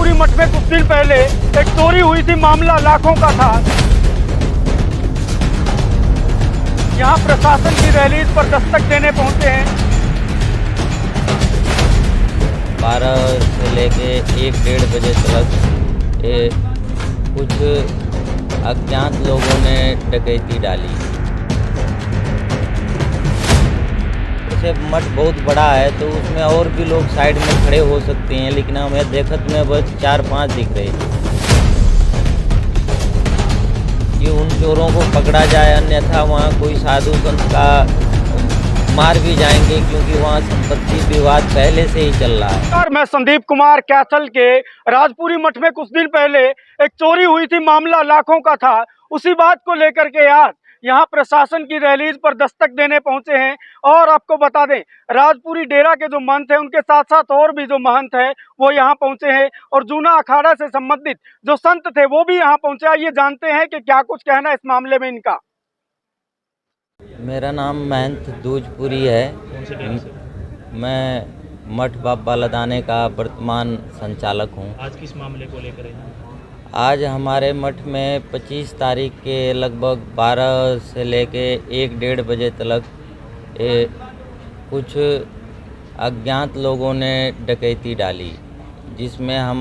राजपुरी मठ में कुछ दिन पहले एक चोरी हुई थी, मामला लाखों का था। यहाँ प्रशासन की दहलीज पर दस्तक देने पहुंचे हैं। 12 से लेके 1-1:30 बजे तक कुछ अज्ञात लोगों ने डकैती डाली। जैसे मठ बहुत बड़ा है तो उसमें और भी लोग साइड में खड़े हो सकते हैं, लेकिन हमें देखत में बस 4-5 दिख रहे थे। कि उन चोरों को पकड़ा जाए, अन्यथा वहाँ कोई साधु संत का मार भी जाएंगे, क्योंकि वहाँ संपत्ति विवाद पहले से ही चल रहा है। और मैं संदीप कुमार कैथल के राजपुरी मठ में कुछ दिन पहले एक चोरी हुई थी, मामला लाखों का था। उसी बात को लेकर के आज यहाँ प्रशासन की दहलीज पर दस्तक देने पहुंचे हैं। और आपको बता दें, राजपुरी डेरा के जो महंत हैं, उनके साथ साथ और भी जो महंत हैं वो यहाँ पहुंचे हैं, और जूना अखाड़ा से संबंधित जो संत थे वो भी यहाँ पहुंचे। आइए जानते हैं कि क्या कुछ कहना है इस मामले में इनका। मेरा नाम महंत दूजपुरी है। मैं मठ बाबा लदाने का वर्तमान संचालक हूँ। आज किस मामले को लेकर है? आज हमारे मठ में 25 तारीख के लगभग 12 से लेके 1-1:30 बजे तक कुछ अज्ञात लोगों ने डकैती डाली, जिसमें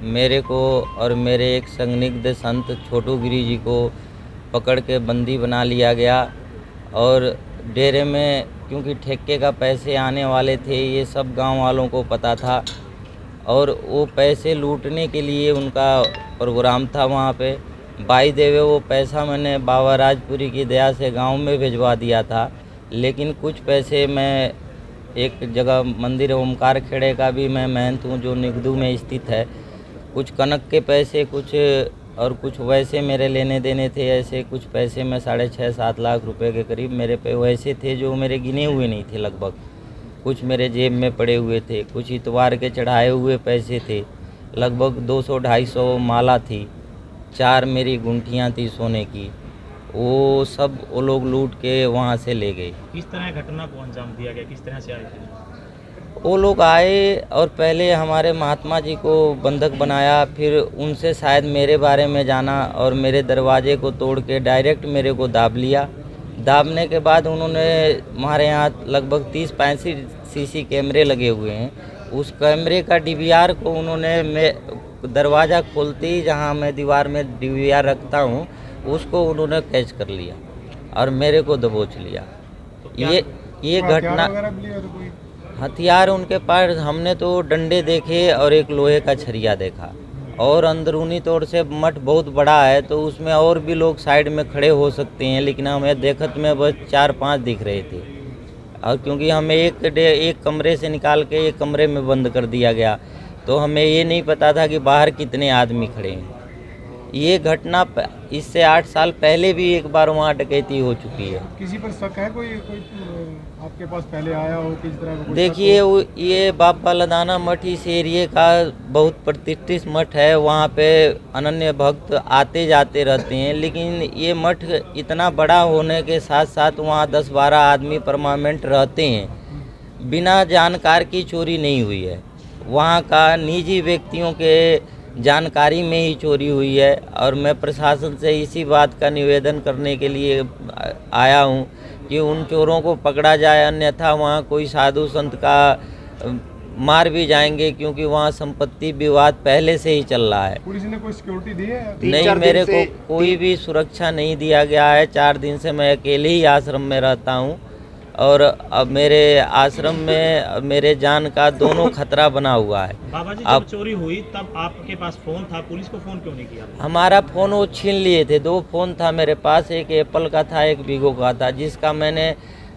मेरे को और मेरे एक संदिग्ध संत छोटू गिरी जी को पकड़ के बंदी बना लिया गया। और डेरे में क्योंकि ठेके का पैसे आने वाले थे, ये सब गांव वालों को पता था, और वो पैसे लूटने के लिए उनका प्रोग्राम था वहाँ पे। बाई देवे वो पैसा मैंने बाबा राजपुरी की दया से गांव में भिजवा दिया था, लेकिन कुछ पैसे मैं एक जगह मंदिर ओमकार खेड़े का भी मैं महंत हूँ जो निगदू में स्थित है, कुछ कनक के पैसे और कुछ वैसे मेरे लेने देने थे। ऐसे कुछ पैसे में 6.5-7 लाख रुपए के करीब मेरे पे वैसे थे जो मेरे गिने हुए नहीं थे। लगभग कुछ मेरे जेब में पड़े हुए थे, कुछ इतवार के चढ़ाए हुए पैसे थे, लगभग 200-250 माला थी, 4 मेरी गुंठियाँ थी सोने की। वो सब वो लोग लूट के वहाँ से ले गए। किस तरह घटना को अंजाम दिया गया, किस तरह से आए थे? वो लोग आए और पहले हमारे महात्मा जी को बंधक बनाया, फिर उनसे शायद मेरे बारे में जाना और मेरे दरवाजे को तोड़ के डायरेक्ट मेरे को दाब लिया। दाबने के बाद उन्होंने हमारे यहाँ लगभग 30-35 सीसी कैमरे लगे हुए हैं, उस कैमरे का डीवीआर को उन्होंने दरवाज़ा खोलते ही जहाँ मैं दीवार में डीवीआर रखता हूँ उसको उन्होंने कैच कर लिया और मेरे को दबोच लिया। तो ये घटना हथियार उनके पास हमने तो डंडे देखे और एक लोहे का छरिया देखा, और अंदरूनी तौर से मठ बहुत बड़ा है तो उसमें और भी लोग साइड में खड़े हो सकते हैं, लेकिन हमें देखत में बस 4-5 दिख रहे थे। और क्योंकि हमें एक कमरे से निकाल के एक कमरे में बंद कर दिया गया, तो हमें ये नहीं पता था कि बाहर कितने आदमी खड़े हैं। ये घटना इससे 8 साल पहले भी एक बार वहाँ डकैती हो चुकी है। किसी पर शक है? कोई आपके पास पहले आया हो किस तरह का? देखिए, ये बाबा लदाना मठ इस एरिए का बहुत प्रतिष्ठित मठ है, वहाँ पे अनन्य भक्त आते जाते रहते हैं, लेकिन ये मठ इतना बड़ा होने के साथ साथ वहाँ 10-12 आदमी परमानेंट रहते हैं। बिना जानकार की चोरी नहीं हुई है, वहाँ का निजी व्यक्तियों के जानकारी में ही चोरी हुई है। और मैं प्रशासन से इसी बात का निवेदन करने के लिए आया हूँ कि उन चोरों को पकड़ा जाए, अन्यथा वहाँ कोई साधु संत का मार भी जाएंगे, क्योंकि वहाँ संपत्ति विवाद पहले से ही चल रहा है। पुलिस ने कोई सिक्योरिटी दी है? नहीं, मेरे को कोई भी सुरक्षा नहीं दिया गया है। 4 दिन से मैं अकेले ही आश्रम में रहता हूँ, और अब मेरे आश्रम में मेरे जान का दोनों खतरा बना हुआ है। बाबा जी, जब चोरी हुई तब आपके पास फोन था, पुलिस को फोन क्यों नहीं किया? हमारा फ़ोन वो छीन लिए थे। 2 फ़ोन था मेरे पास, एक एप्पल का था, एक वीवो का था, जिसका मैंने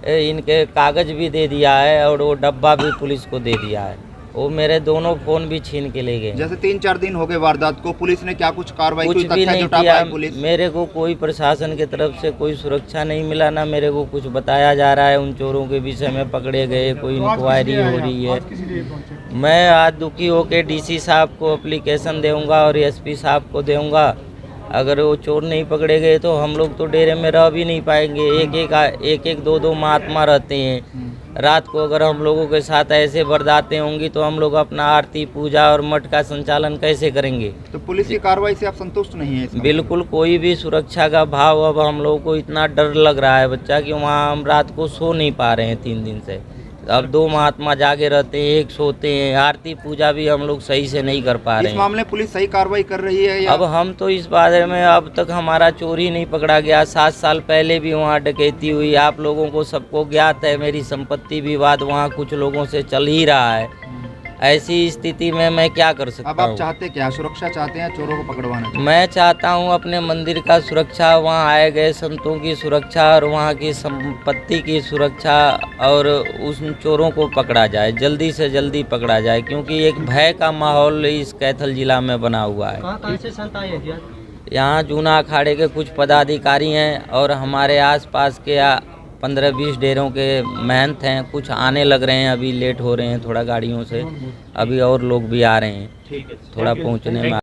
इनके कागज़ भी दे दिया है और वो डब्बा भी पुलिस को दे दिया है। वो मेरे दोनों फ़ोन भी छीन के ले गए। जैसे 3-4 दिन हो गए वारदात को, पुलिस ने क्या कुछ कार्रवाई कुछ भी नहीं किया। मेरे को कोई प्रशासन की तरफ से कोई सुरक्षा नहीं मिला, ना मेरे को कुछ बताया जा रहा है उन चोरों के विषय में पकड़े गए, कोई इंक्वायरी हो रही है। मैं आज दुखी होकर DC साहब को एप्लीकेशन दूंगा और SP साहब को दूंगा, अगर वो चोर नहीं पकड़े गए तो हम लोग तो डेरे में रह भी नहीं पाएंगे। एक दो दो महात्मा रहते हैं। रात को अगर हम लोगों के साथ ऐसे वारदातें होंगी तो हम लोग अपना आरती पूजा और मठ का संचालन कैसे करेंगे? तो पुलिस की कार्रवाई से आप संतुष्ट नहीं है इसमें? बिल्कुल कोई भी सुरक्षा का भाव, अब हम लोगों को इतना डर लग रहा है बच्चा कि वहाँ हम रात को सो नहीं पा रहे हैं 3 दिन से। अब 2 महात्मा जागे रहते हैं, एक सोते हैं, आरती पूजा भी हम लोग सही से नहीं कर पा रहे इस हैं। मामले में पुलिस सही कार्रवाई कर रही है या? अब हम तो इस बारे में, अब तक हमारा चोरी नहीं पकड़ा गया। 7 साल पहले भी वहाँ डकैती हुई, आप लोगों को सबको ज्ञात है। मेरी संपत्ति विवाद वहाँ कुछ लोगों से चल ही रहा है। ऐसी स्थिति में मैं क्या कर अब सकता आप हूँ? चाहते क्या? सुरक्षा चाहते हैं, चोरों को पकड़वाना चाहते मैं चाहता हूँ अपने मंदिर का सुरक्षा, वहाँ आए गए संतों की सुरक्षा और वहाँ की संपत्ति की सुरक्षा, और उन चोरों को पकड़ा जाए, जल्दी से जल्दी पकड़ा जाए, क्योंकि एक भय का माहौल इस कैथल जिला में बना हुआ है। कहाँ से संत आए हैं? यहाँ जूना अखाड़े के कुछ पदाधिकारी हैं और हमारे आसपास के 15-20 डेरों के महंत हैं। कुछ आने लग रहे हैं, अभी लेट हो रहे हैं थोड़ा गाड़ियों से, अभी और लोग भी आ रहे हैं, थोड़ा पहुँचने में।